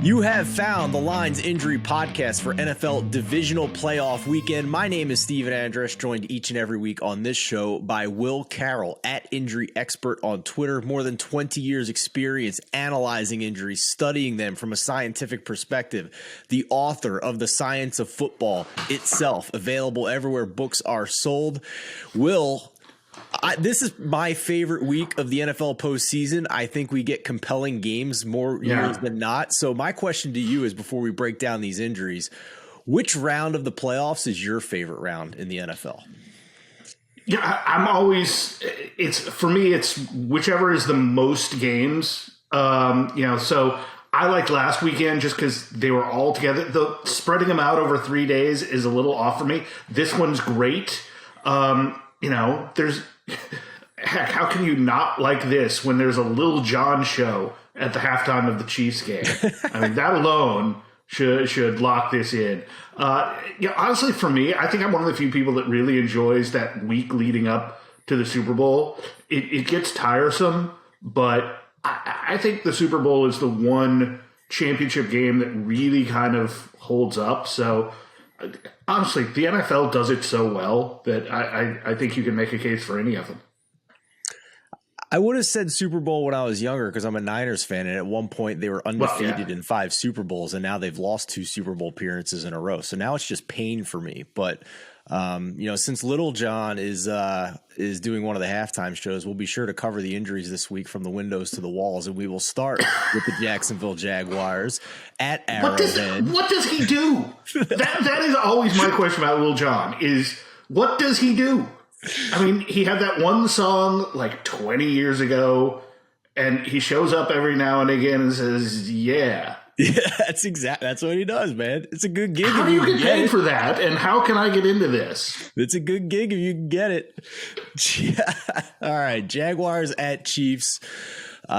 You have found the Lines Injury Podcast for NFL Divisional Playoff Weekend. My name is Steven Andress, joined each and every week on this show by Will Carroll at Injury Expert on Twitter. More than 20 years experience analyzing injuries, studying them from a scientific perspective. The author of The Science of Football itself, available everywhere books are sold. Will, this is my favorite week of the NFL postseason. I think we get compelling games more years than not. So my question to you is, before we break down these injuries, which round of the playoffs is your favorite round in the NFL? Yeah, I'm always, for me, it's whichever is the most games. So I liked last weekend just because they were all together. Spreading them out over 3 days is a little off for me. This one's great. Heck, how can you not like this when there's a Lil Jon show at the halftime of the Chiefs game? I mean, that alone should lock this in. Honestly, for me, I think I'm one of the few people that really enjoys that week leading up to the Super Bowl. It gets tiresome, but I think the Super Bowl is the one championship game that really kind of holds up. So honestly, the NFL does it so well that I think you can make a case for any of them. I would have said Super Bowl when I was younger because I'm a Niners fan, and at one point they were undefeated in 5 Super Bowls, and now they've lost 2 Super Bowl appearances in a row. So now it's just pain for me. But since Little John is doing one of the halftime shows, we'll be sure to cover the injuries this week from the windows to the walls, and we will start with the Jacksonville Jaguars at Arrowhead. What does he do? That is always my question about Little John is, what does he do? I mean, he had that one song like 20 years ago, and he shows up every now and again and says, yeah. Yeah, that's what he does, man. It's a good gig. How do you get paid for that? And how can I get into this? It's a good gig if you can get it. Yeah. All right. Jaguars at Chiefs.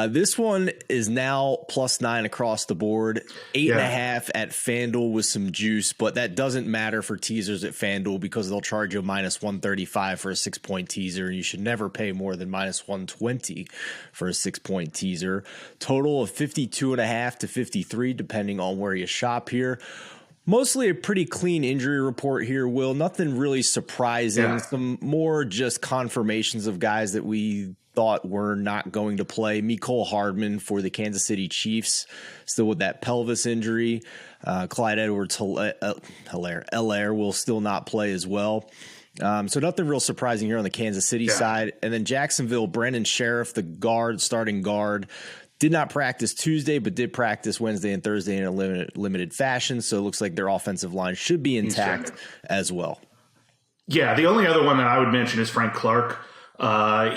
This one is now +9 across the board, 8.5 at FanDuel with some juice, but that doesn't matter for teasers at FanDuel because they'll charge you -135 for a 6-point teaser, and you should never pay more than -120 for a 6-point teaser. Total of 52.5 to 53, depending on where you shop here. Mostly a pretty clean injury report here, Will. Nothing really surprising. Yeah. Some more just confirmations of guys that we thought were not going to play. Mecole Hardman for the Kansas City Chiefs, still with that pelvis injury. Clyde Edwards-Helaire will still not play as well. So nothing real surprising here on the Kansas City side. And then Jacksonville, Brandon Sheriff, the starting guard, did not practice Tuesday, but did practice Wednesday and Thursday in a limited fashion. So it looks like their offensive line should be intact as well. Yeah, the only other one that I would mention is Frank Clark.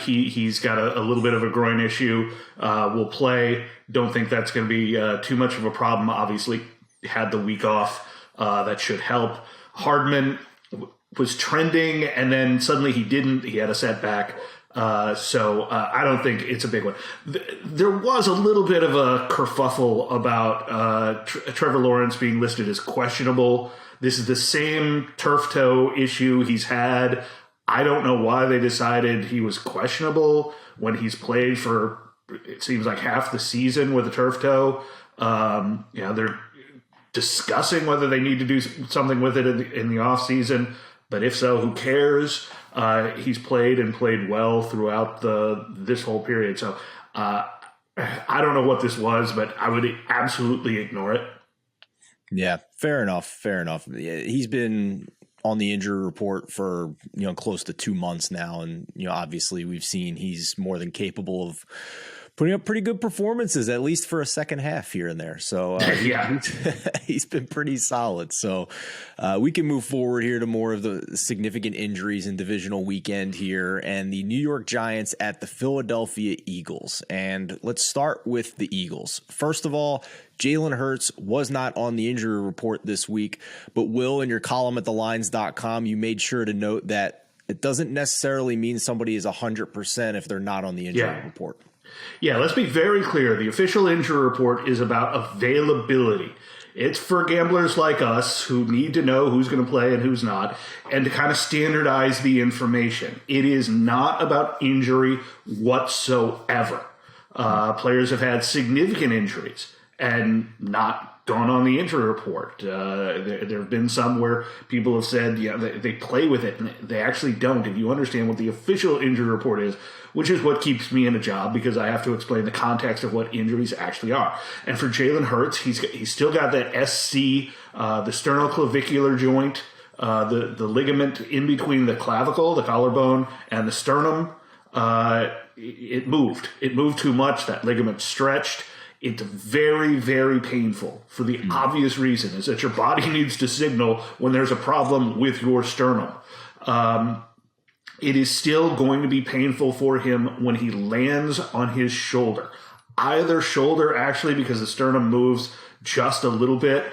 He's got a little bit of a groin issue. Will play. Don't think that's going to be too much of a problem. Obviously, had the week off. That should help. Hardman was trending, and then suddenly he didn't. He had a setback. So I don't think it's a big one. There was a little bit of a kerfuffle about Trevor Lawrence being listed as questionable. This is the same turf toe issue he's had. I don't know why they decided he was questionable when he's played for, it seems like, half the season with a turf toe. They're discussing whether they need to do something with it in the offseason. But if so, who cares? He's played and played well throughout this whole period. So I don't know what this was, but I would absolutely ignore it. Yeah, fair enough. He's been on the injury report for, close to 2 months now. And, obviously we've seen he's more than capable of putting up pretty good performances, at least for a second half here and there. So he's been pretty solid. So we can move forward here to more of the significant injuries in divisional weekend here, and the New York Giants at the Philadelphia Eagles. And let's start with the Eagles. First of all, Jalen Hurts was not on the injury report this week, but Will, in your column at thelines.com, you made sure to note that it doesn't necessarily mean somebody is 100% if they're not on the injury report. Yeah, let's be very clear. The official injury report is about availability. It's for gamblers like us who need to know who's going to play and who's not, and to kind of standardize the information. It is not about injury whatsoever. Players have had significant injuries and not gone on the injury report. There have been some where people have said, they play with it, and they actually don't. If you understand what the official injury report is, which is what keeps me in a job, because I have to explain the context of what injuries actually are. And for Jalen Hurts, he's still got that SC, the sternoclavicular joint, the ligament in between the clavicle, the collarbone, and the sternum. It moved. It moved too much. That ligament stretched. It's very, very painful for the obvious reason is that your body needs to signal when there's a problem with your sternum. It is still going to be painful for him when he lands on his shoulder. Either shoulder, actually, because the sternum moves just a little bit.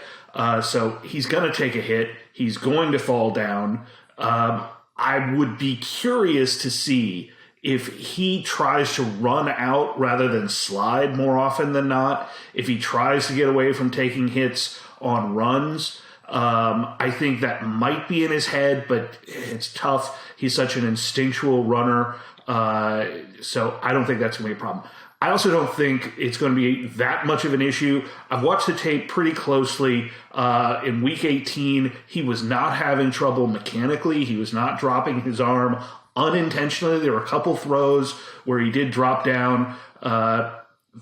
So he's going to take a hit. He's going to fall down. I would be curious to see if he tries to run out rather than slide more often than not, if he tries to get away from taking hits on runs. I think that might be in his head, but it's tough. He's such an instinctual runner. So I don't think that's going to be a problem. I also don't think it's going to be that much of an issue. I've watched the tape pretty closely. In week 18, he was not having trouble mechanically. He was not dropping his arm unintentionally. There were a couple throws where he did drop down.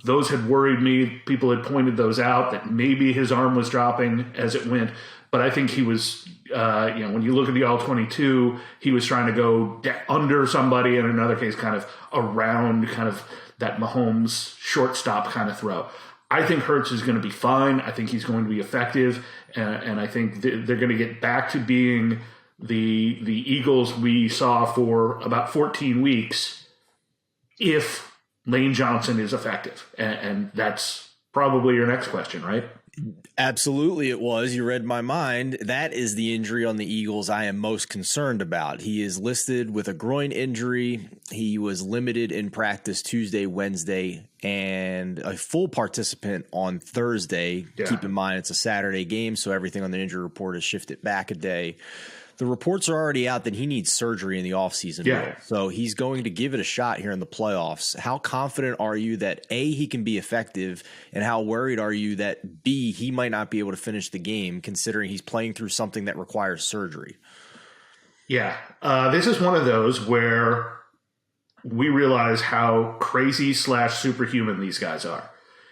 Those had worried me. People had pointed those out, that maybe his arm was dropping as it went. But I think he was, when you look at the All-22, he was trying to go under somebody, and in another case, kind of around kind of that Mahomes shortstop kind of throw. I think Hurts is going to be fine. I think he's going to be effective. And I think they're going to get back to being the Eagles we saw for about 14 weeks if Lane Johnson is effective. And that's probably your next question, right? Absolutely it was. You read my mind. That is the injury on the Eagles I am most concerned about. He is listed with a groin injury. He was limited in practice Tuesday, Wednesday, and a full participant on Thursday. Yeah. Keep in mind it's a Saturday game, so everything on the injury report is shifted back a day. The reports are already out that he needs surgery in the offseason. Yeah. So he's going to give it a shot here in the playoffs. How confident are you that A, he can be effective, and how worried are you that B, he might not be able to finish the game considering he's playing through something that requires surgery? Yeah. This is one of those where we realize how crazy / superhuman these guys are.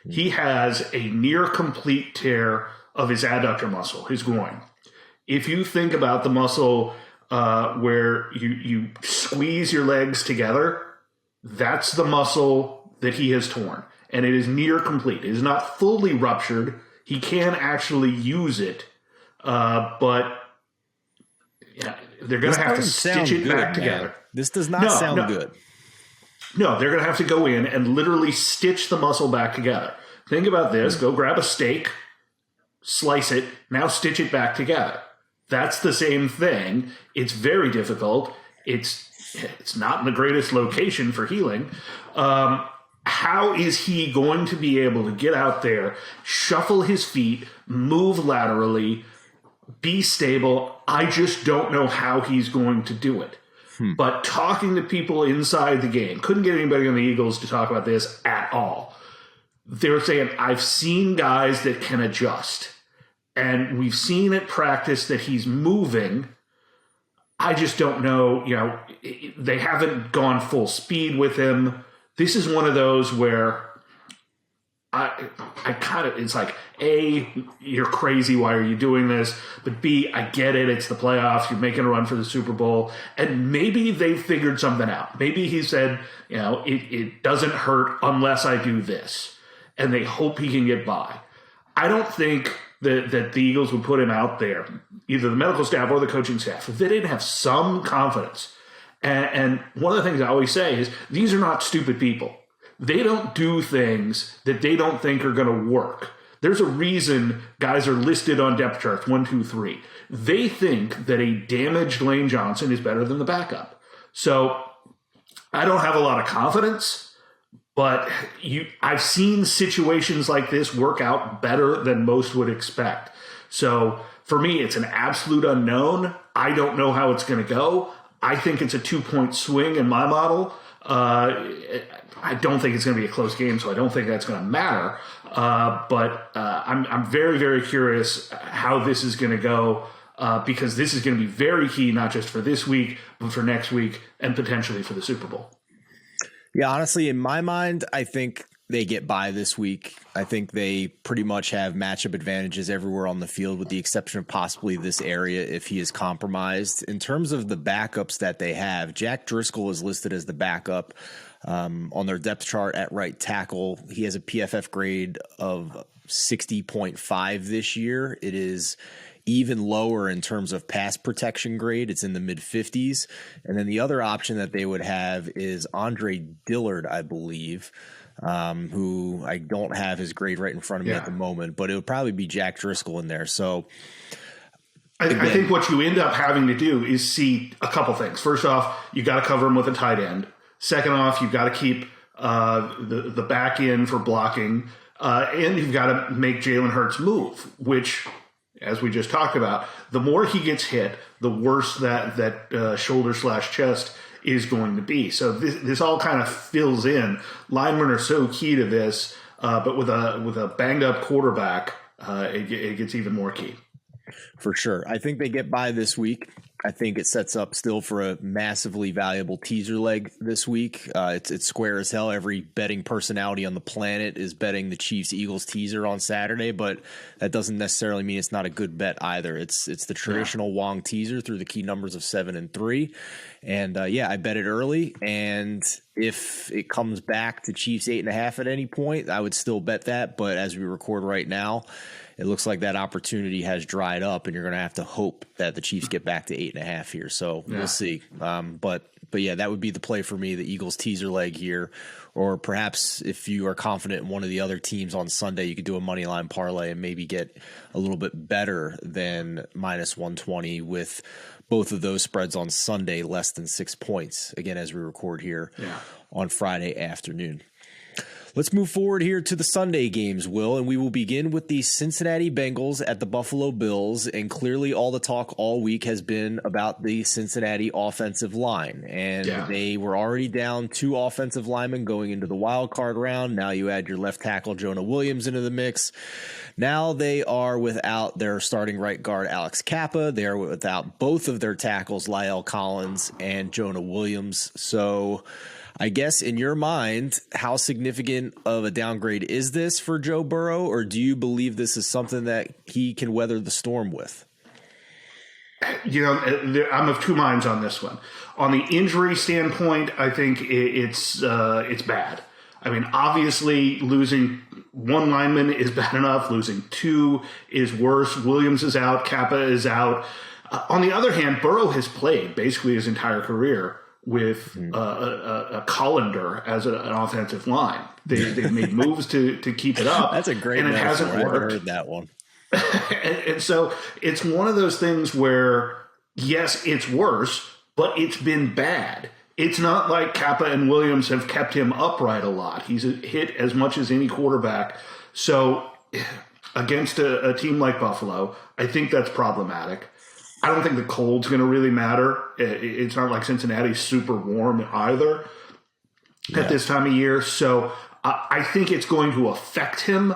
He has a near complete tear of his adductor muscle, his groin. If you think about the muscle where you squeeze your legs together, that's the muscle that he has torn. And it is near complete. It is not fully ruptured. He can actually use it, but they're going to have to stitch it back together. This does not sound good. No, they're going to have to go in and literally stitch the muscle back together. Think about this. Go grab a steak, slice it, now stitch it back together. That's the same thing. It's very difficult. It's not in the greatest location for healing. How is he going to be able to get out there, shuffle his feet, move laterally, be stable? I just don't know how he's going to do it. But talking to people inside the game, couldn't get anybody on the Eagles to talk about this at all. They're saying, I've seen guys that can adjust. And we've seen at practice that he's moving. I just don't know. They haven't gone full speed with him. This is one of those where I kind of, it's like, A, you're crazy. Why are you doing this? But B, I get it. It's the playoffs. You're making a run for the Super Bowl. And maybe they've figured something out. Maybe he said, it doesn't hurt unless I do this. And they hope he can get by. I don't think that the Eagles would put him out there, either the medical staff or the coaching staff, if they didn't have some confidence. And one of the things I always say is these are not stupid people. They don't do things that they don't think are going to work. There's a reason guys are listed on depth charts, 1, 2, 3. They think that a damaged Lane Johnson is better than the backup. So I don't have a lot of confidence. But I've seen situations like this work out better than most would expect. So for me, it's an absolute unknown. I don't know how it's going to go. I think it's a 2-point swing in my model. I don't think it's going to be a close game, so I don't think that's going to matter. But I'm very, very curious how this is going to go, because this is going to be very key, not just for this week, but for next week and potentially for the Super Bowl. Yeah, honestly, in my mind, I think they get by this week. I think they pretty much have matchup advantages everywhere on the field, with the exception of possibly this area if he is compromised. In terms of the backups that they have, Jack Driscoll is listed as the backup on their depth chart at right tackle. He has a PFF grade of 60.5 this year. It is even lower in terms of pass protection grade. It's in the mid 50s. And then the other option that they would have is Andre Dillard, I believe, who I don't have his grade right in front of me at the moment, but it would probably be Jack Driscoll in there. So I think what you end up having to do is see a couple things. First off, you got to cover him with a tight end. Second off, you've got to keep the back in for blocking, and you've got to make Jalen Hurts move, which, as we just talked about, the more he gets hit, the worse that shoulder/chest is going to be. So this all kind of fills in. Linemen are so key to this, but with a banged up quarterback, it gets even more key. For sure. I think they get by this week. I think it sets up still for a massively valuable teaser leg this week. It's square as hell. Every betting personality on the planet is betting the Chiefs-Eagles teaser on Saturday, but that doesn't necessarily mean it's not a good bet either. It's the traditional Wong teaser through the key numbers of 7 and 3. And I bet it early. And if it comes back to Chiefs 8.5 at any point, I would still bet that. But as we record right now, it looks like that opportunity has dried up, and you're going to have to hope that the Chiefs get back to 8.5 here. So we'll see. But yeah, that would be the play for me, the Eagles teaser leg here. Or perhaps if you are confident in one of the other teams on Sunday, you could do a money line parlay and maybe get a little bit better than minus 120 with both of those spreads on Sunday, less than 6 points. Again, as we record here on Friday afternoon. Let's move forward here to the Sunday games, Will, and we will begin with the Cincinnati Bengals at the Buffalo Bills. And clearly all the talk all week has been about the Cincinnati offensive line. And they were already down 2 offensive linemen going into the wild card round. Now you add your left tackle, Jonah Williams, into the mix. Now they are without their starting right guard, Alex Kappa. They are without both of their tackles, Lyle Collins and Jonah Williams. So I guess in your mind, how significant of a downgrade is this for Joe Burrow, or do you believe this is something that he can weather the storm with? I'm of two minds on this one. On the injury standpoint, I think it's bad. I mean, obviously losing one lineman is bad enough. Losing 2 is worse. Williams is out. Kappa is out. On the other hand, Burrow has played basically his entire career with a colander as an offensive line. They've made moves to keep it up. That's a great and it hasn't worked. I heard that one. and so it's one of those things where, yes, it's worse, but it's been bad. It's not like Kappa and Williams have kept him upright a lot. He's hit as much as any quarterback. So against a team like Buffalo, I think that's problematic. I don't think the cold's going to really matter. It's not like Cincinnati's super warm either at this time of year. So I think it's going to affect him,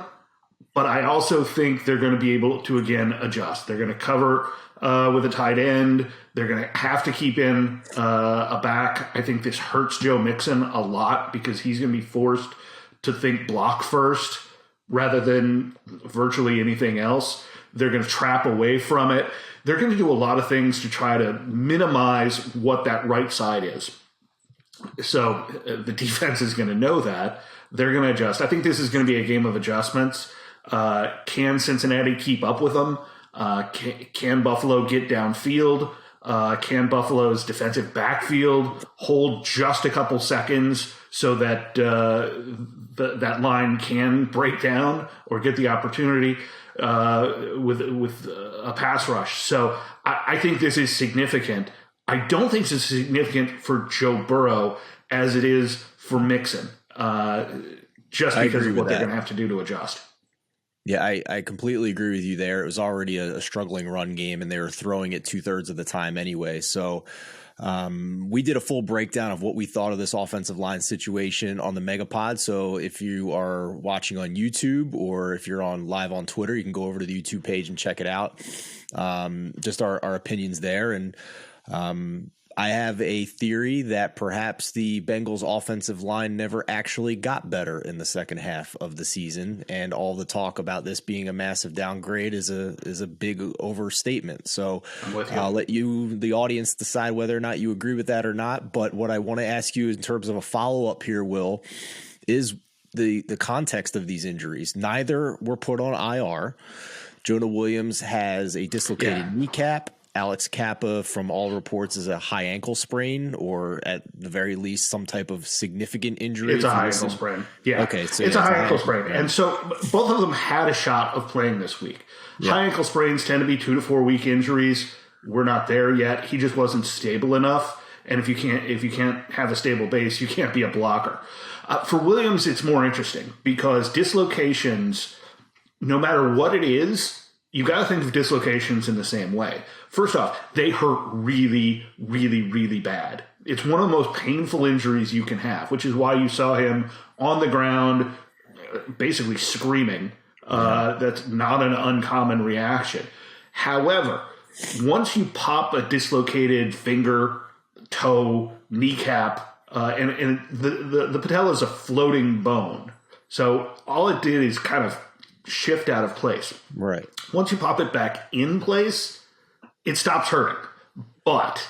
but I also think they're going to be able to, again, adjust. They're going to cover with a tight end. They're going to have to keep in a back. I think this hurts Joe Mixon a lot because he's going to be forced to think block first rather than virtually anything else. They're going to trap away from it. They're going to do a lot of things to try to minimize what that right side is. So the defense is going to know that. They're going to adjust. I think this is going to be a game of adjustments. Can Cincinnati keep up with them? Can Buffalo get downfield? Can Buffalo's defensive backfield hold just a couple seconds so that that line can break down or get the opportunity with a pass rush? So I think this is significant. I don't think this is significant for Joe Burrow as it is for Mixon, just because of what they're going to have to do to adjust. Yeah, I completely agree with you there. It was already a struggling run game, and they were throwing it 2/3 of the time anyway. So we did a full breakdown of what we thought of this offensive line situation on the Megapod. So if you are watching on YouTube or if you're on live on Twitter, you can go over to the YouTube page and check it out. Just our opinions there. And I have a theory that perhaps the Bengals offensive line never actually got better in the second half of the season, and all the talk about this being a massive downgrade is a big overstatement. So I'll let you, the audience, decide whether or not you agree with that or not. But what I want to ask you in terms of a follow-up here, Will, is the context of these injuries. Neither were put on IR. Jonah Williams has a dislocated kneecap. Alex Kappa, from all reports, is a high ankle sprain, or at the very least, some type of significant injury. It's a high ankle sprain. Yeah. Okay. So it's a high ankle sprain. Yeah. And so both of them had a shot of playing this week. Yeah. High ankle sprains tend to be 2 to 4 week injuries. We're not there yet. He just wasn't stable enough. And if you can't have a stable base, you can't be a blocker. For Williams, it's more interesting because dislocations, no matter what it is, you got to think of dislocations in the same way. First off, they hurt really, really, really bad. It's one of the most painful injuries you can have, which is why you saw him on the ground basically screaming. That's not an uncommon reaction. However, once you pop a dislocated finger, toe, kneecap, and the patella is a floating bone. So all it did is kind of shift out of place. Right. Once you pop it back in place, it stops hurting. But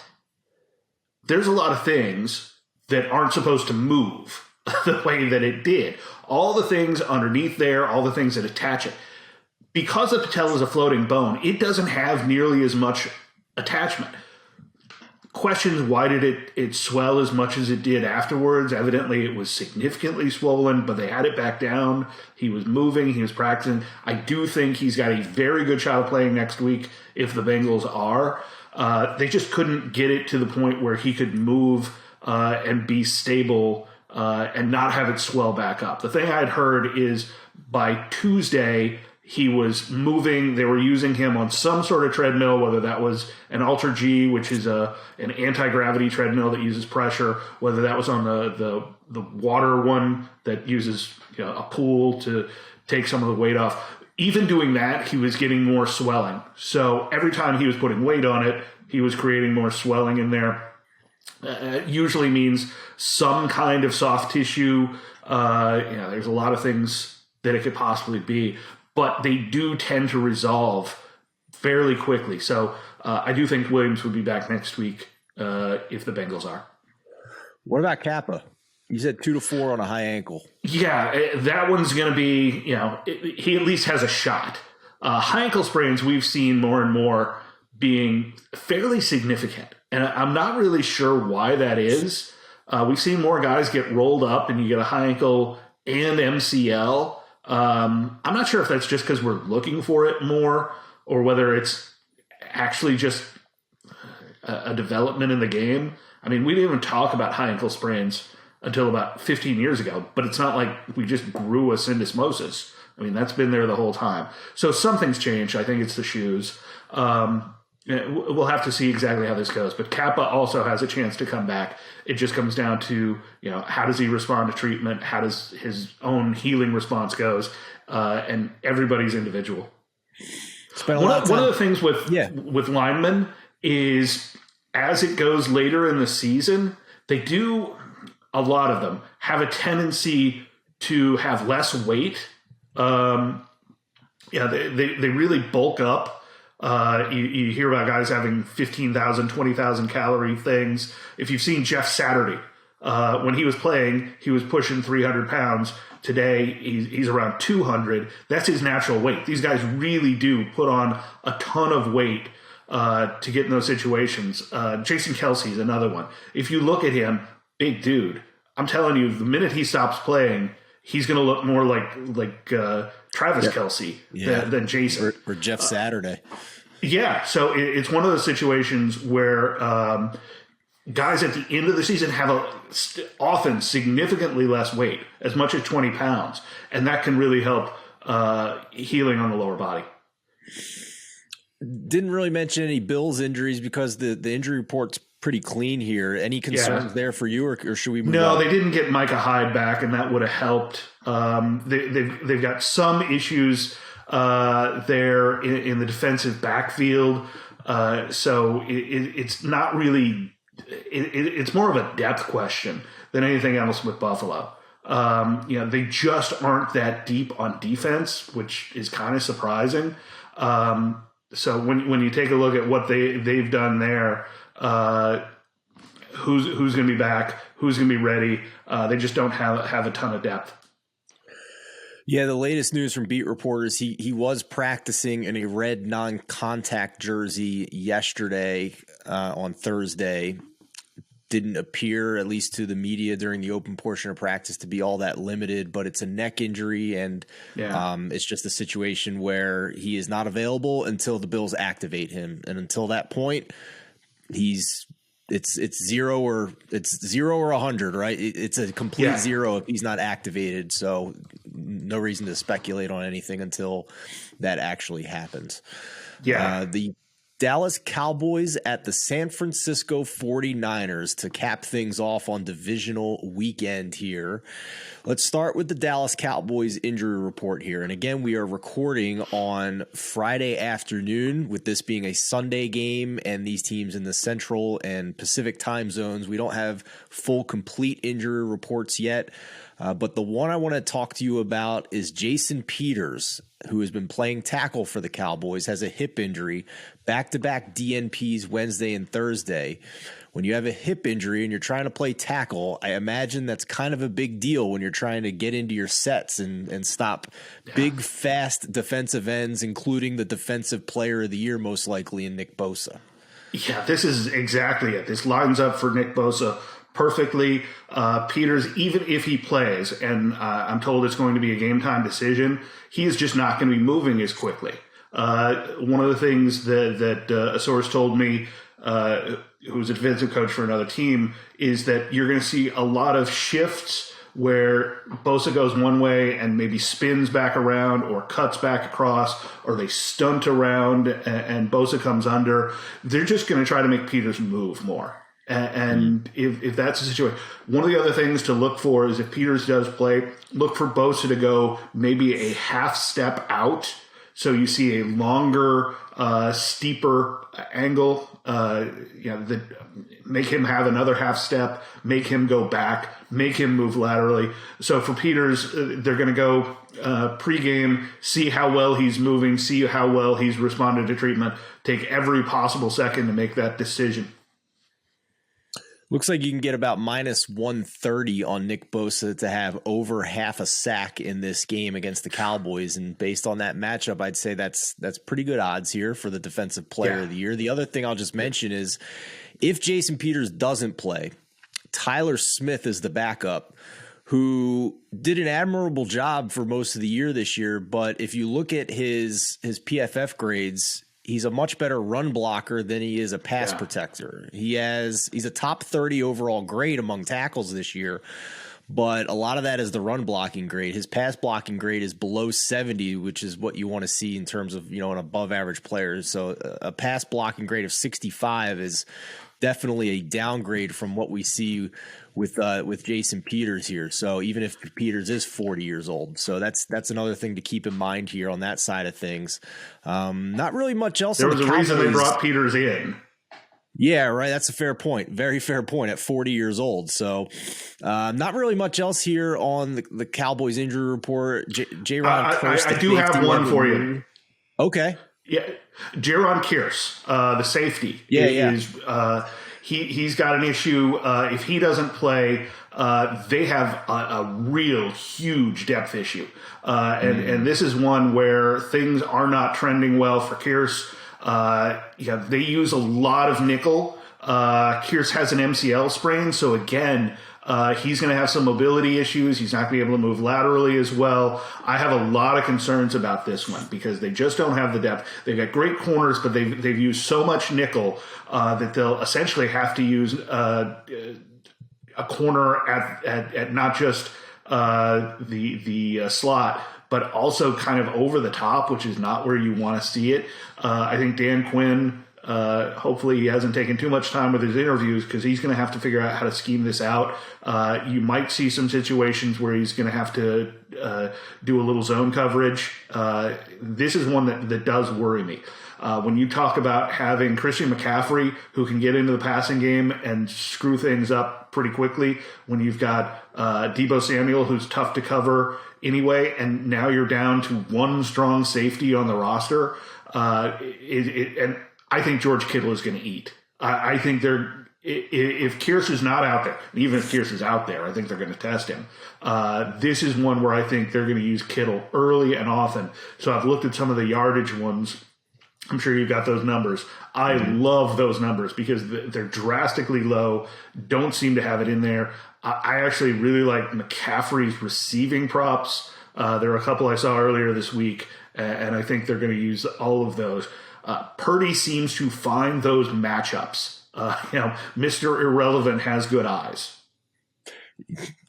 there's a lot of things that aren't supposed to move the way that it did. All the things underneath there, all the things that attach it. Because the patella is a floating bone, it doesn't have nearly as much attachment. Questions, why did it swell as much as it did afterwards? Evidently, it was significantly swollen, but they had it back down. He was moving. He was practicing. I do think he's got a very good shot of playing next week if the Bengals are. They just couldn't get it to the point where he could move and be stable and not have it swell back up. The thing I'd heard is by Tuesday, he was moving. They were using him on some sort of treadmill, whether that was an Ultra G, which is an anti-gravity treadmill that uses pressure, whether that was on the water one that uses a pool to take some of the weight off. Even doing that, he was getting more swelling. So every time he was putting weight on it, he was creating more swelling in there. It usually means some kind of soft tissue. There's a lot of things that it could possibly be. But they do tend to resolve fairly quickly. So I do think Williams would be back next week if the Bengals are. What about Kappa? You said 2 to 4 on a high ankle. Yeah, that one's going to be, he at least has a shot. High ankle sprains we've seen more and more being fairly significant. And I'm not really sure why that is. We've seen more guys get rolled up and you get a high ankle and MCL. I'm not sure if that's just because we're looking for it more or whether it's actually just a development in the game. I mean, we didn't even talk about high ankle sprains until about 15 years ago, but it's not like we just grew a syndesmosis. I mean, that's been there the whole time. So something's changed. I think it's the shoes. We'll have to see exactly how this goes. But Kappa also has a chance to come back. It just comes down to, how does he respond to treatment? How does his own healing response goes? And everybody's individual. One of the things with linemen is as it goes later in the season, they do, a lot of them, have a tendency to have less weight. They really bulk up. You hear about guys having 15,000, 20,000 calorie things. If you've seen Jeff Saturday, when he was playing, he was pushing 300 pounds. Today, he's around 200. That's his natural weight. These guys really do put on a ton of weight to get in those situations. Jason Kelsey is another one. If you look at him, big dude. I'm telling you, the minute he stops playing, he's going to look more like Travis Kelsey than Jason. Or Jeff Saturday. Yeah, so it's one of those situations where guys at the end of the season have often significantly less weight, as much as 20 pounds, and that can really help healing on the lower body. Didn't really mention any Bills injuries because the injury report's pretty clean here. Any concerns there for you, or should we move on? No, they didn't get Micah Hyde back, and that would have helped. They've got some issues there in the defensive backfield. So it's not really it's more of a depth question than anything else with Buffalo. They just aren't that deep on defense, which is kind of surprising. So when you take a look at what they've done there, who's going to be back, who's going to be ready, they just don't have a ton of depth. Yeah, the latest news from beat reporters, he was practicing in a red non-contact jersey yesterday on Thursday. Didn't appear, at least to the media during the open portion of practice, to be all that limited, but it's a neck injury, and it's just a situation where he is not available until the Bills activate him. And until that point, it's 0 or 100, right? It's a complete zero if he's not activated. So no reason to speculate on anything until that actually happens. The Dallas Cowboys at the San Francisco 49ers to cap things off on divisional weekend here. Let's start with the Dallas Cowboys injury report here. And again, we are recording on Friday afternoon, with this being a Sunday game and these teams in the Central and Pacific time zones. We don't have full, complete injury reports yet. But the one I want to talk to you about is Jason Peters, who has been playing tackle for the Cowboys, has a hip injury, back-to-back DNPs Wednesday and Thursday. When you have a hip injury and you're trying to play tackle, I imagine that's kind of a big deal when you're trying to get into your sets and stop big, fast defensive ends, including the defensive player of the year, most likely, in Nick Bosa. Yeah, this is exactly it. This lines up for Nick Bosa perfectly. Peters, even if he plays, and I'm told it's going to be a game time decision, he is just not going to be moving as quickly. One of the things that a source told me, who's a defensive coach for another team, is that you're going to see a lot of shifts where Bosa goes one way and maybe spins back around or cuts back across, or they stunt around and Bosa comes under. They're just going to try to make Peters move more. And if that's the situation, one of the other things to look for is if Peters does play, look for Bosa to go maybe a half step out. So you see a longer, steeper angle, that make him have another half step, make him go back, make him move laterally. So for Peters, they're going to go pregame, see how well he's moving, see how well he's responded to treatment, take every possible second to make that decision. Looks like you can get about minus 130 on Nick Bosa to have over half a sack in this game against the Cowboys. And based on that matchup, I'd say that's pretty good odds here for the defensive player of the year. The other thing I'll just mention is if Jason Peters doesn't play, Tyler Smith is the backup, who did an admirable job for most of the year this year. But if you look at his PFF grades, he's a much better run blocker than he is a pass protector. He's a top 30 overall grade among tackles this year, but a lot of that is the run blocking grade. His pass blocking grade is below 70, which is what you want to see in terms of, an above average player. So a pass blocking grade of 65 is definitely a downgrade from what we see with Jason Peters here. So even if Peters is 40 years old, so that's another thing to keep in mind here on that side of things. Not really much else. There was a reason they brought Peters in. Yeah, right. That's a fair point. Very fair point at 40 years old. So not really much else here on the Cowboys injury report. J-Ron Kearse. I do have one for you. Okay. Yeah. Jaron Kearse, the safety. He's got an issue. If he doesn't play, they have a real huge depth issue. And this is one where things are not trending well for Kearse. They use a lot of nickel. Kearse has an MCL sprain. So again, he's going to have some mobility issues. He's not going to be able to move laterally as well. I have a lot of concerns about this one because they just don't have the depth. They've got great corners, but they've used so much nickel that they'll essentially have to use a corner at not just the slot, but also kind of over the top, which is not where you want to see it. I think Dan Quinn, hopefully he hasn't taken too much time with his interviews, because he's going to have to figure out how to scheme this out. You might see some situations where he's going to have to do a little zone coverage. This is one that does worry me. When you talk about having Christian McCaffrey, who can get into the passing game and screw things up pretty quickly, when you've got Deebo Samuel, who's tough to cover anyway, and now you're down to one strong safety on the roster, and I think George Kittle is going to eat. I think if Kearse is not out there, even if Kearse is out there, I think they're going to test him. This is one where I think they're going to use Kittle early and often. So I've looked at some of the yardage ones. I'm sure you've got those numbers. I love those numbers because they're drastically low, don't seem to have it in there. I actually really like McCaffrey's receiving props. There are a couple I saw earlier this week, and I think they're going to use all of those. Purdy seems to find those matchups. Mr. Irrelevant has good eyes.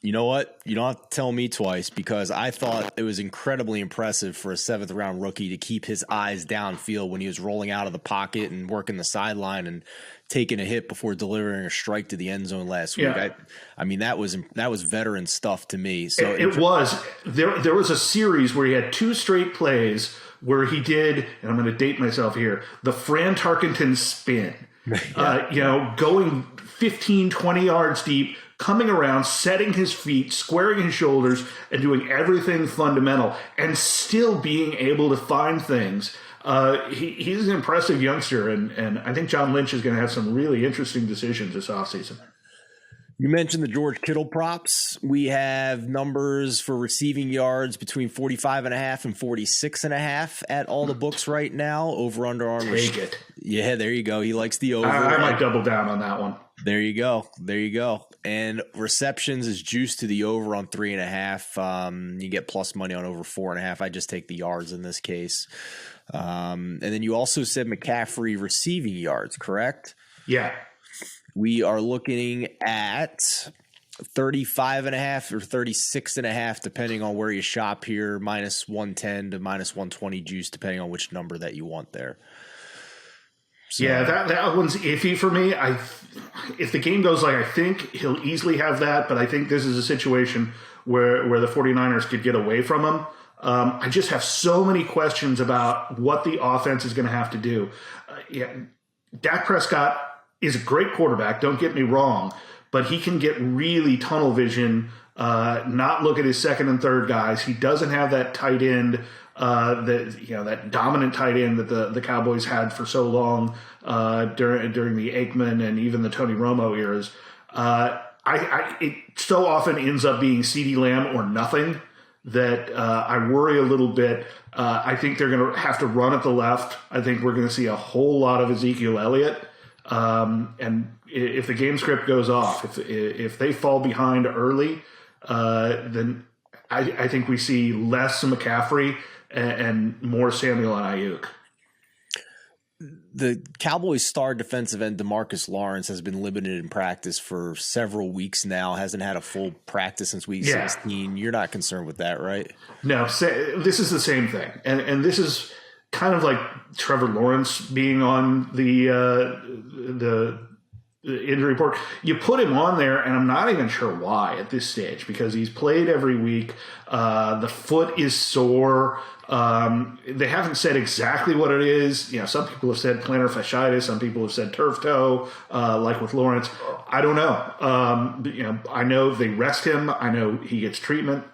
You know what? You don't have to tell me twice, because I thought it was incredibly impressive for a 7th round rookie to keep his eyes downfield when he was rolling out of the pocket and working the sideline and taking a hit before delivering a strike to the end zone last week. I mean, that was veteran stuff to me. So it was. There was a series where he had 2 straight plays where he did, and I'm going to date myself here, the Fran Tarkenton spin. Going 15, 20 yards deep, coming around, setting his feet, squaring his shoulders, and doing everything fundamental, and still being able to find things. He's an impressive youngster, and I think John Lynch is going to have some really interesting decisions this offseason. You mentioned the George Kittle props. We have numbers for receiving yards between 45.5 and 46.5 at all the books right now. Over under Armour. Take it. Yeah, there you go. He likes the over. I might double down on that one. There you go. And receptions is juiced to the over on 3.5. You get plus money on over 4.5. I just take the yards in this case. And then you also said McCaffrey receiving yards, correct? Yeah. We are looking at 35.5 or 36.5, depending on where you shop here, minus 110 to minus 120 juice, depending on which number that you want there. So, yeah, that one's iffy for me. If the game goes like I think, he'll easily have that, but I think this is a situation where the 49ers could get away from him. I just have so many questions about what the offense is going to have to do. Dak Prescott is a great quarterback, don't get me wrong, but he can get really tunnel vision, not look at his second and third guys. He doesn't have that tight end, that dominant tight end that the Cowboys had for so long during the Aikman and even the Tony Romo eras. It so often ends up being CeeDee Lamb or nothing that I worry a little bit. I think they're going to have to run at the left. I think we're going to see a whole lot of Ezekiel Elliott. And if the game script goes off, if they fall behind early, then I think we see less McCaffrey and more Samuel and Ayuk. The Cowboys' star defensive end Demarcus Lawrence has been limited in practice for several weeks now. Hasn't had a full practice since week 16. You're not concerned with that, right? No, this is the same thing, and this is kind of like Trevor Lawrence being on the injury report. You put him on there, and I'm not even sure why at this stage, because he's played every week. The foot is sore. They haven't said exactly what it is. Some people have said plantar fasciitis. Some people have said turf toe, like with Lawrence. I don't know. I know they rest him. I know he gets treatment,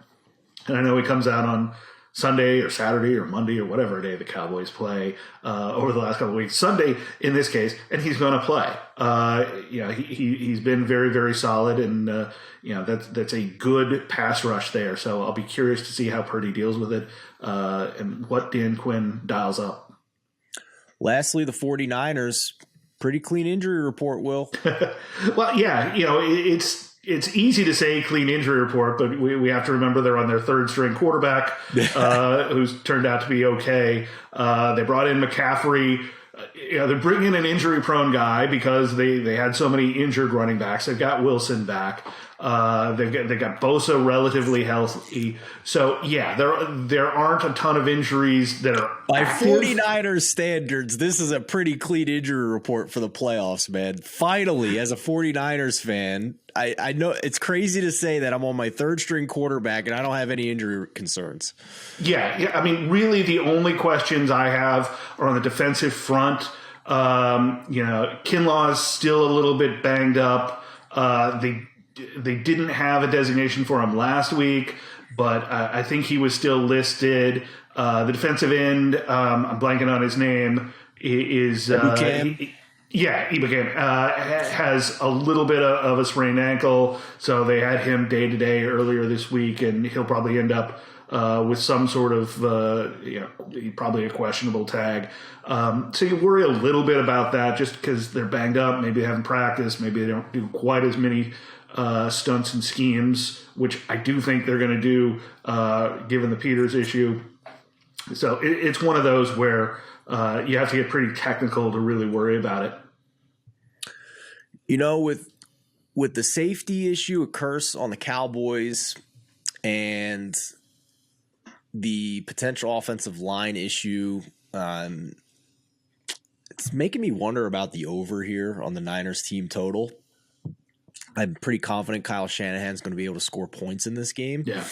and I know he comes out on Sunday or Saturday or Monday or whatever day the Cowboys play over the last couple of weeks. Sunday in this case, and he's going to play. He's been very, very solid, and that's a good pass rush there. So I'll be curious to see how Purdy deals with it and what Dan Quinn dials up. Lastly, the 49ers, pretty clean injury report, Will. Well, yeah, it's easy to say clean injury report, but we have to remember they're on their third string quarterback, who's turned out to be okay. They brought in McCaffrey. They're bringing an injury prone guy because they had so many injured running backs. They've got Wilson back. They've got Bosa relatively healthy. So, yeah, there aren't a ton of injuries that are by active. 49ers standards. This is a pretty clean injury report for the playoffs, man. Finally, as a 49ers fan, I know it's crazy to say that I'm on my third string quarterback and I don't have any injury concerns. Yeah. I mean, really, the only questions I have are on the defensive front. Kinlaw's still a little bit banged up. They didn't have a designation for him last week, but I think he was still listed. The defensive end, I'm blanking on his name, is Ibukam. Ibukam has a little bit of a sprained ankle, so they had him day-to-day earlier this week, and he'll probably end up with some sort of, probably a questionable tag. So you worry a little bit about that just because they're banged up. Maybe they haven't practiced. Maybe they don't do quite as many stunts and schemes, which I do think they're going to do given the Peters issue. So it's one of those where you have to get pretty technical to really worry about it. With the safety issue, a curse on the Cowboys, and the potential offensive line issue, it's making me wonder about the over here on the Niners team total. I'm pretty confident Kyle Shanahan's going to be able to score points in this game. Yeah.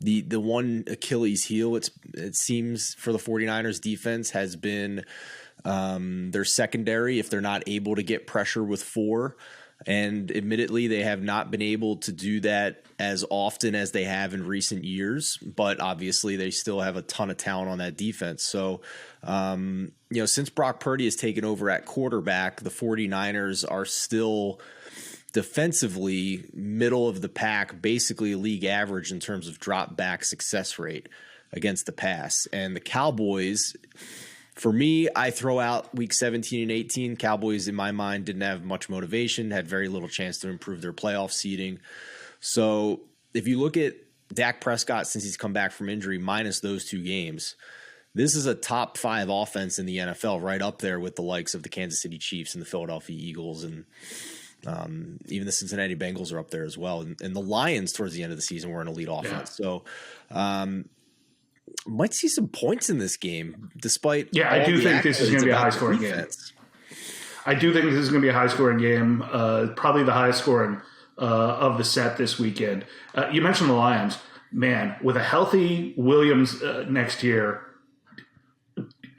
The one Achilles heel, it seems, for the 49ers defense has been their secondary if they're not able to get pressure with four. And admittedly, they have not been able to do that as often as they have in recent years. But obviously, they still have a ton of talent on that defense. So, since Brock Purdy has taken over at quarterback, the 49ers are still defensively middle of the pack, basically league average in terms of drop back success rate against the pass. And the Cowboys, for me, I throw out week 17 and 18. Cowboys, in my mind, didn't have much motivation, had very little chance to improve their playoff seeding. So if you look at Dak Prescott since he's come back from injury, minus those two games, this is a top 5 offense in the NFL, right up there with the likes of the Kansas City Chiefs and the Philadelphia Eagles, and even the Cincinnati Bengals are up there as well. And the Lions towards the end of the season were an elite offense. Yeah. So might see some points in this game, despite. Yeah, I do think this is going to be a high-scoring game. I do think this is going to be a high-scoring game, probably the highest scoring of the set this weekend. You mentioned the Lions. Man, with a healthy Williams next year,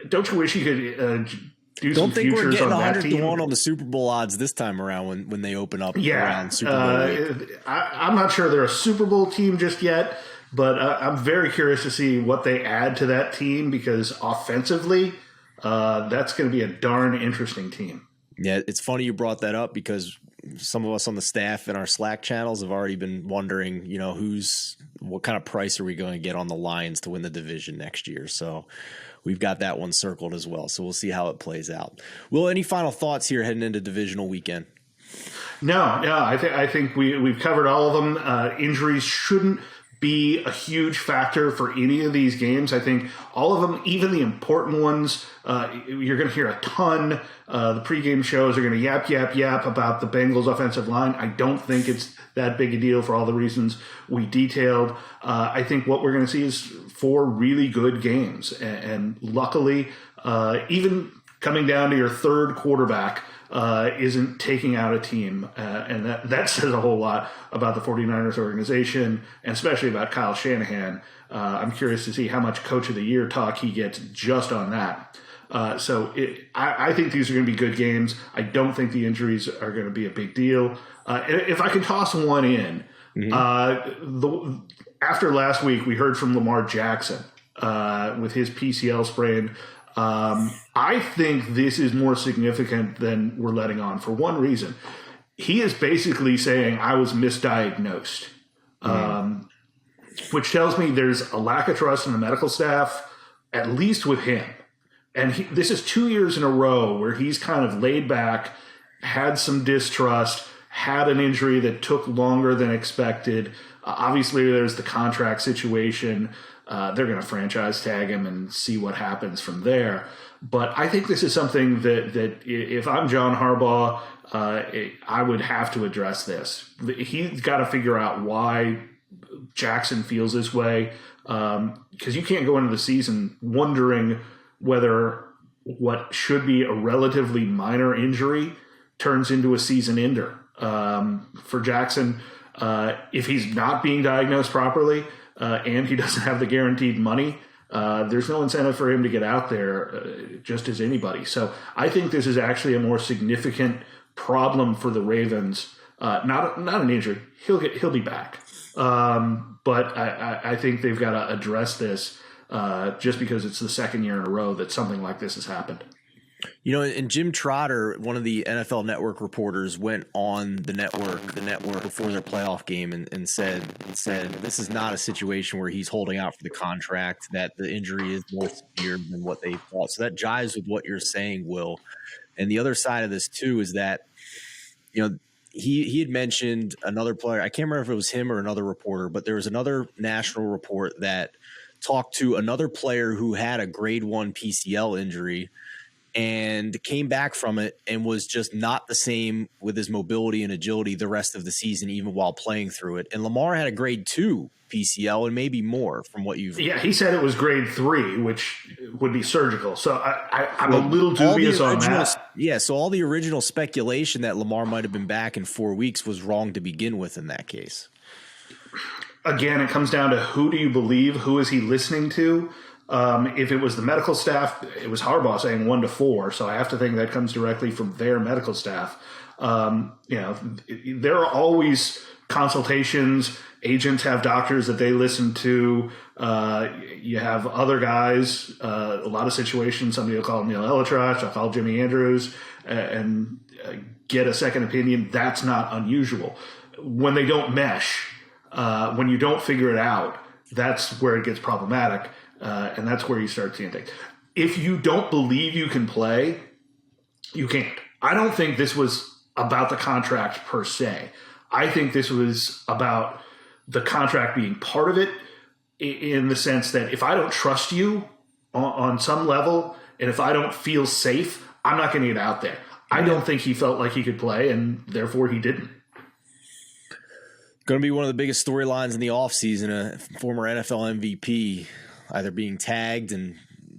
don't you wish you could do some futures on that team? Don't think we're getting 100 to 1 on the Super Bowl odds this time around when they open up around Super Bowl week. I'm not sure they're a Super Bowl team just yet, but I'm very curious to see what they add to that team, because offensively, that's going to be a darn interesting team. Yeah, it's funny you brought that up, because some of us on the staff in our Slack channels have already been wondering, what kind of price are we going to get on the Lions to win the division next year? So we've got that one circled as well. So we'll see how it plays out. Will, any final thoughts here heading into divisional weekend? No, I think we've covered all of them. Injuries shouldn't be a huge factor for any of these games. I think all of them, even the important ones, you're going to hear a ton. The pregame shows are going to yap about the Bengals offensive line. I don't think it's that big a deal for all the reasons we detailed. I think what we're going to see is 4 really good games. And luckily, even coming down to your third quarterback isn't taking out a team. And that says a whole lot about the 49ers organization, and especially about Kyle Shanahan. I'm curious to see how much Coach of the Year talk he gets just on that. I think these are going to be good games. I don't think the injuries are going to be a big deal. If I can toss one in, after last week, we heard from Lamar Jackson with his PCL sprain. I think this is more significant than we're letting on, for one reason. He is basically saying, I was misdiagnosed, which tells me there's a lack of trust in the medical staff, at least with him. And this is 2 years in a row where he's kind of laid back, had some distrust, had an injury that took longer than expected. Obviously, there's the contract situation. They're going to franchise tag him and see what happens from there. But I think this is something that if I'm John Harbaugh, I would have to address this. He's got to figure out why Jackson feels this way, because you can't go into the season wondering whether what should be a relatively minor injury turns into a season ender. For Jackson, if he's not being diagnosed properly and he doesn't have the guaranteed money, there's no incentive for him to get out there just as anybody. So I think this is actually a more significant problem for the Ravens. Not an injury. He'll be back. But I think they've got to address this just because it's the second year in a row that something like this has happened. You know, and Jim Trotter, one of the NFL Network reporters, went on the network before their playoff game and said this is not a situation where he's holding out for the contract, that the injury is more severe than what they thought. So that jives with what you're saying, Will. And the other side of this too is that, you know, he had mentioned another player. I can't remember if it was him or another reporter, but there was another national report that talked to another player who had a grade 1 PCL injury and came back from it and was just not the same with his mobility and agility the rest of the season, even while playing through it. And Lamar had a grade 2 PCL and maybe more from what you've. Yeah, he said it was grade 3, which would be surgical. So I'm a little dubious on that. Yeah, so all the original speculation that Lamar might have been back in 4 weeks was wrong to begin with in that case. Again, it comes down to who do you believe? Who is he listening to? If it was the medical staff, it was Harbaugh saying 1 to 4. So I have to think that comes directly from their medical staff. There are always consultations. Agents have doctors that they listen to. You have other guys, a lot of situations. Somebody will call Neil Elitrash, I'll call Jimmy Andrews and get a second opinion. That's not unusual. When they don't mesh, when you don't figure it out, that's where it gets problematic. And that's where you start seeing things. If you don't believe you can play, you can't. I don't think this was about the contract per se. I think this was about the contract being part of it, in the sense that if I don't trust you on some level, and if I don't feel safe, I'm not going to get out there. I don't think he felt like he could play, and therefore he didn't. Going to be one of the biggest storylines in the offseason, a former NFL MVP either being tagged, and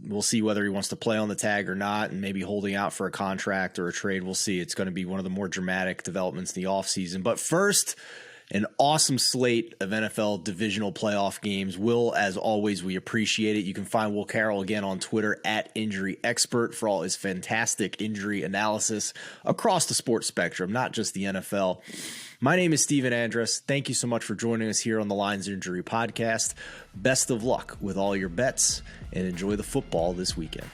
we'll see whether he wants to play on the tag or not, and maybe holding out for a contract or a trade. We'll see. It's going to be one of the more dramatic developments in the offseason. But first, an awesome slate of NFL divisional playoff games. Will, as always, we appreciate it. You can find Will Carroll again on Twitter at Injury Expert for all his fantastic injury analysis across the sports spectrum, not just the NFL. My name is Steven Andress. Thank you so much for joining us here on the Lines Injury Podcast. Best of luck with all your bets and enjoy the football this weekend.